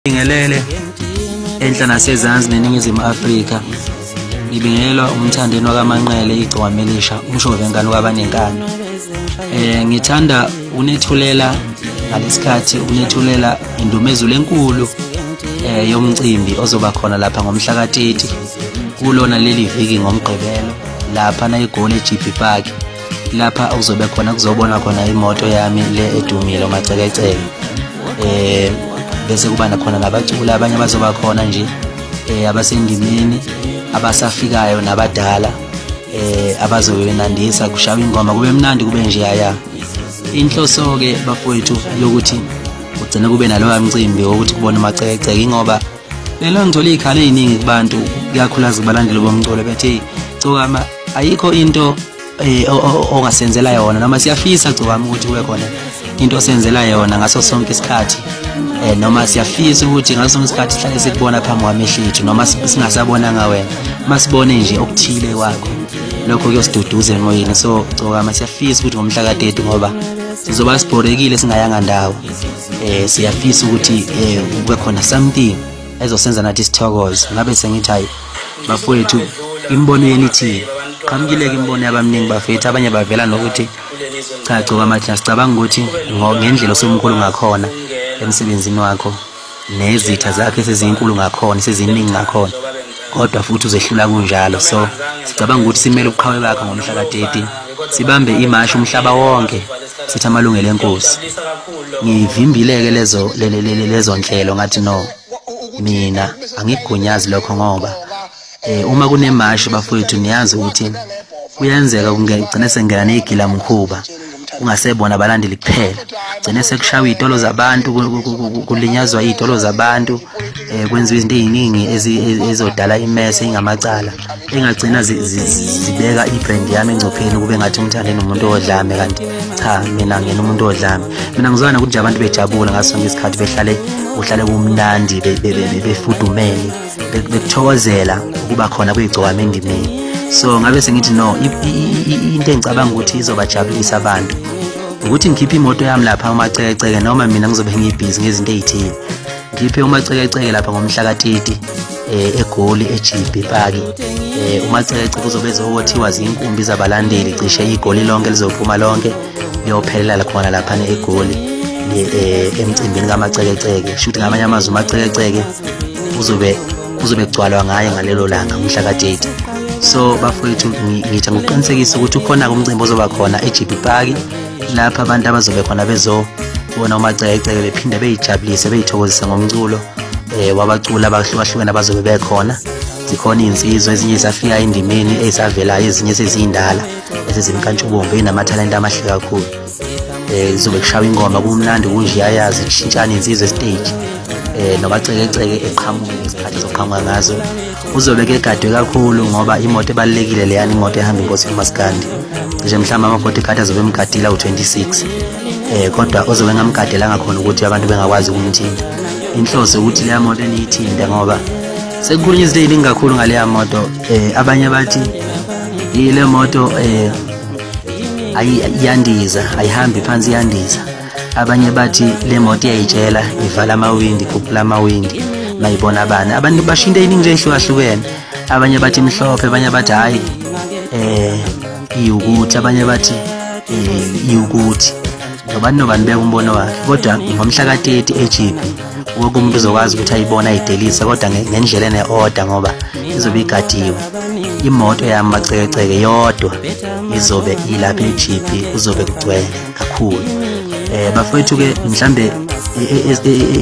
Ngibingelele enhla nasezansi neningizimu Afrika. Ngibingelelwa umthandeni wakaManqele igcokama Elisha umshovengane kwabanenkani. Ngithanda unethulela ngalesikhathi unethulela indumezulu enkulu yomcimbi ozoba khona lapha ngomhla ka-30 kulona leli viki ngomgqibelo lapha na eGoli eGP Park. Lapha uzobe khona kuzobona khona imoto yami le edumile ngomaCekeceke. Bese kuba nakhona nabaculi abanye abazoba khona nje abasendimeni abasafikayo nabadala abazobenandisa kushawa ingoma kube mnandi kube nje yaya. Inhloso ke bafowethu yokuthi ugcina kube naloya mcimbi ukuthi kubona uMaCekeceke ngoba lelo ngithola ikhala eziningi kubantu kuyakhulaza kubalandeli bomculo bethi Cokama ayikho into ongasenzela yona noma siyafisa Cokama ukuthi kube khona into osenzela yona ngaso sonke isikhathi noma siyafisa ukuthi ngaso sonke isikhathi sihlale sikubona phambi kwamehlo ethu noma singasabona ngawena masibone nje okuthile kwakho lokho kuyosiduduza emoyeni. So Cokama siyafisa ukuthi ngomhla ka-30 ngoba sizoba sibhorekile singayanga ndawo siyafisa ukuthi kube khona something ezosenza nathi sithokoze. Ngabe sengithi hayi bafowethu imbono yenithi qhamukile ke imbono yabamningi bafethu abanye bavela nokuthi cha Cokama thina sicabanga ukuthi ngendlela osomkhulu ngakhona emsebenzini wakho nezitha zakhe sezinkulu ngakhona seziningi ngakhona kodwa futhi uzehlula kunjalo. So sicabanga ukuthi simele ubuqhawe bakho ngomhla ka-30 sibambe imashi umhlaba wonke sithi amalungelo enkosi. Ngivimbileke lezo nhlelo ngathi no mina angikugunyazi lokho ngoba uma kunemashi bafowethu niyazi ukuthi kuyenzeka ungagcina sengena negila mkhuba ungasebona abalandeli kuphela gcine sekushawa izitolo zabantu kulinyazwa izitolo zabantu kwenziwa izinto eziningi ezodala imese ingamacala engagcina zibeka ibrand yami engcopheni kube ngathi umthandeni umuntu odlame kanti cha mina ngena umuntu odlame. Mina ngizwana ukuthi abantu bejabula ngaso sonke isikhathi uhlale kumnandi befudumele bekuthokozela ukuba khona kuyigcokama endimeni. So ngabe sengithi no into engicabanga ukuthi izobajabulisa abantu ukuthi ngikhiphe imoto yami lapha uMaCekeceke noma mina ngizobe ngibhizi ngezinto ezithile ngikhiphe uMaCekeceke lapha ngomhla ka-30 eGoli eGP Park. uMaCekeceke uzobe ezokuthiwa zinkumbi zabalandeli cishe iGoli lonke lizophuma lonke liyophelela khona lapha eGoli emcimbini kaMaCekeceke. Shuthi ngamanye amazwi uMaCekeceke uzobe kugcwalwa ngaye ngalelo langa umhla ka-30. So bafowethu ngithi ngokuqinisekisa ukuthi ukhona umcimbi ozoba khona eGP Park lapha abantu abazobe khona bezobona uMaCekeceke bephinde beyijabulise beyithokozisa ngomculo wabaculi abahlukahlukene abazobe bekhona. Zikhona insizwa ezinye zafika endimeni ezavelayo ezinye sezindala ezizimkantshubomvu enamathalente amahle kakhulu. Izobe kushawa ingoma kumnandi kunje yayazi kushintshana insizwe stage noMaCekeceke eqhamuka isikhathi zoqhamuka ngazo uzobe kegadwe kakhulu ngoba imoto ebalekile leyani imoto ehamba inkosi uMaskandi nje mhlamba ama-40 khathi azobe emgadila u26 kodwa ozobe ngamgadela ngakhona ukuthi abantu bengakwazi ukumthinta. Inhloso ukuthi leya moto eniyithinta ngoba sekukhulunywa izinto eziningi kakhulu ngaleya moto. Abanye bathi ile moto ayiyandiza ayihambi phansi iyandiza. Abanye bathi le moto iyayitshela ivala amawindi ikhuphula amawindi mayibona abantu bashinda iningi nje ehlukahlukene. Abanye bathi mhlophe abanye bathi hayi iyukuthi abanye bathi iyukuthi nobani beka umbono wakhe. Kodwa ngomhla ka-30 eGP wonke umuntu uzokwazi ukuthi ayibona ayidelisa kodwa ngendlela ene-order ngoba izobe igadiwe. Imoto yami uMaCekeceke yodwa izobe ilapha eGP kuzobe kugcwele kakhulu. Bafowethu ke mhlambe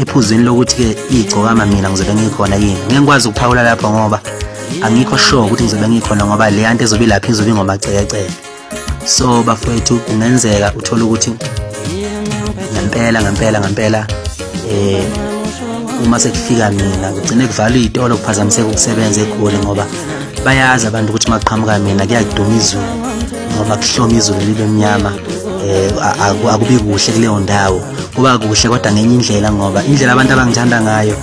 ephuzweni lokuthi ke igcokama mina ngizobe ngikhona yini ngeke ngikwazi ukuphawula lapha ngoba angikho sure ukuthi ngizobe ngikhona ngoba le yanto ezobe lapha izobe ngomaCekeceke. So bafowethu kungenzeka uthola ukuthi ngempela uma sekufika mina kugcine kuvalwa izitolo kuphazamiseka ukusebenza eGoli ngoba bayazi abantu ukuthi maqhamuka mina kuyaduma izulu ngoba kuhloma izulu libe mnyama. Akubi kuhle kuleyo ndawo kuba kuhle kodwa ngenye indlela ngoba indlela abantu abangithanda ngayo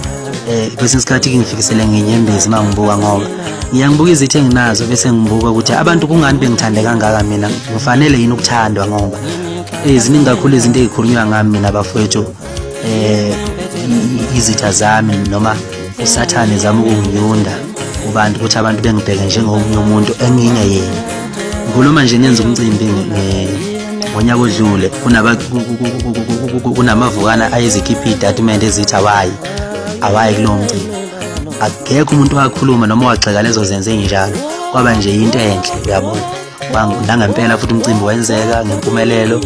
kwesinye isikhathi ngifikisele ngenyembezi mangibuka ngoba ngiyangibuka izithe enginazo bese ngibuka ukuthi abantu kungani bengithande kangaka mina ngifanele yini ukuthandwa ngoba eziningi kakhulu izinto ezikhulunywa ngami mina bafowethu izitha zami noma usathane zami ukunginyunda kubantu ukuthi abantu bengibheke njengomunye umuntu engingeyena. Ngikhuluma nje ngenza umcimbi ngonyaka odlule kunamavukana ayezikhipha idatimende ezithi awayi kulowo mcimbi. Akekho umuntu wakhuluma noma waxeka lezo zenze njalo, kwaba nje into enhle uyabona. Ngangempela futhi umcimbi wenzeka ngempumelelo,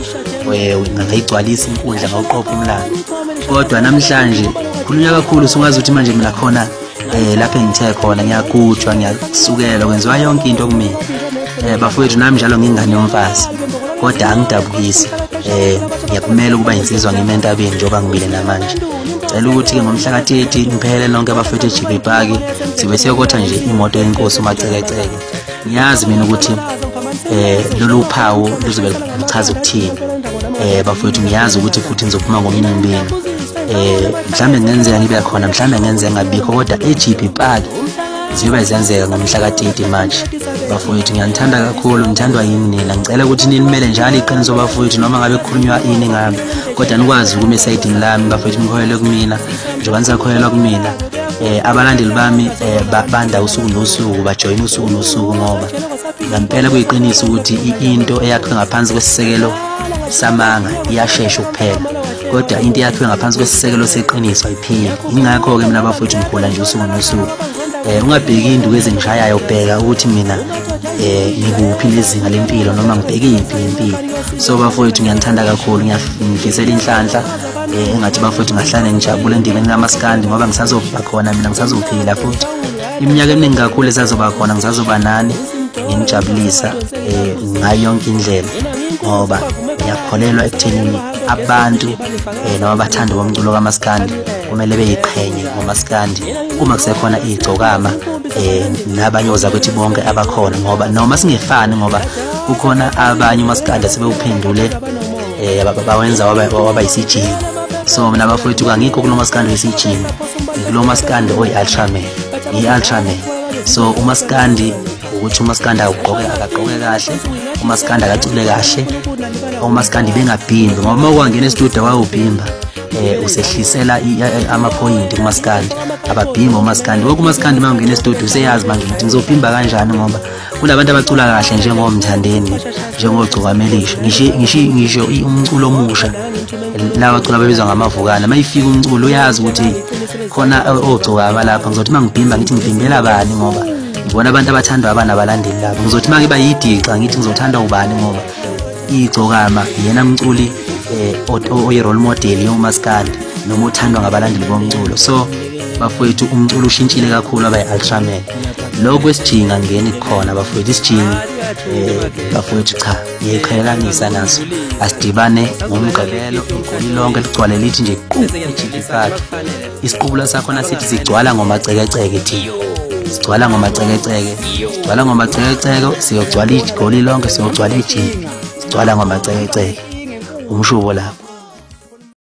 ngayigcwalisa inkundla ngawuqopha umlando. Kodwa namhlanje khulunywa kakhulu sungazi ukuthi manje mina khona lapho engithe khona ngiyagujwa, ngiyasukelwa, kwenziwa yonke into kumina. Bafowethu nami njalo ngingane yomfazi, kodwa angidabukisi. Ngiyaphumela ukuba insizwa ngime entabeni njengoba ngibile namanje. Cela ukuthi-ke ngomhla ka-30 niphele lonke abafowethu eJB Park sibe siyokotha nje imoto yenkosi ngomaCekeceke. Ngiyazi mina ukuthi lolu phawu luzobe luchaza ukuthini. Bafowethu ngiyazi ukuthi futhi nizophuma ngomunye umbini. Mhlambe ngenzeka ngibe khona, mhlambe ngenzeka ngabikho, kodwa eJB Park ziyobe zenzeka ngomhla ka-30 March. Bafowethu ngiyanithanda kakhulu, ngithandwa yini nina. Ngicela ukuthi nimele njalo iqiniso bafowethu, noma ngabe kukhulunywa ini ngami, kodwa nikwazi ukuma esayidini lami bafowethu, nikholelwe kumina njengoba nisakholelwa kumina. Abalandeli bami banda usuku nosuku, bajoyina usuku nosuku, ngoba ngempela kuyiqiniso ukuthi into eyakhiwe ngaphansi kwesisekelo samanga iyashesha ukuphela, kodwa into eyakhiwe ngaphansi kwesisekelo seqiniso ayipheli. Ingakho-ke mina bafowethu ngikhula nje usuku nosuku. Ungabheki induku ezingishayayo, bheka ukuthi mina ngikuphi lezinga lempilo noma ngibheke yiphi impilo. So bafowethu ngiyanithanda kakhulu, ngiyafisela inhlanhla engathi bafowethu ngahlane ngijabule endimeni kaMaskandi, ngoba ngisazoba khona mina, ngisazophila futhi iminyaka eminingi kakhulu esazoba khona, ngisazoba nani nginijabulisa ngayo yonke indlela, ngoba ngiyakholelwa ekuthenini abantu noma abathandi bomculo kaMaskandi kumele beyiqhenye ngoMaskandi uma kusekhona yeGcokama nabanye ozakwethu bonke abakhona, ngoba noma singefani, ngoba kukhona abanye uMaskandi sebewuphendule bawenza waba yisijingi. So mina bafowethu angikho kulo Maskandi wesijingi, kulo Maskandi oyi-Ultraman, i-Ultraman. So uMaskandi ukuthi uMaskandi akagqoke kahle, uMaskandi akacule kahle, uMaskandi bengabhimbi, ngoba uma ukwangena estudio wawubhimba usehlisela amaphoyinti kuMaskandi, ababhimba uMaskandi. Wonke uMaskandi uma ungena estudio useyazi manje ukuthi ngizobhimba kanjani, ngoba kunabantu abacula kahle njengomthandeni, njengoGcokama Elisha. Ngisho umculo omusha lawa bacula babizwa ngamavukana, mayifika umculo uyazi ukuthi khona oGcokama lapha. Ngizothi mangibhimba ngithi ngibhimbela bani, ngoba ngibona abantu abathandwa abanabalandeli lapho. Ngizothi mangiba yidiqa ngithi ngizothanda ubani, ngoba iGcokama yena mculi oyi-role model yoMaskandi noma uthandwa ngabalandeli bomculo. So bafowethu umculo ushintshile kakhulu, aba yi-Ultraman. Lokho kwesijingi angeni khona bafowethu, isijingi bafowethu cha, ngiyiqhelanisa naso. Asidibane ngomgqibelo, igoli lonke ligcwale lithi nje eJB Park. Isiqubula sakhona sithi sigcwala ngomaCekeceke, thina sigcwala ngomaCekeceke, sigcwala ngomaCekeceke, siyogcwala igoli lonke, siyogcwala iJB, sigcwala ngomaCekeceke. Umshubo lapho.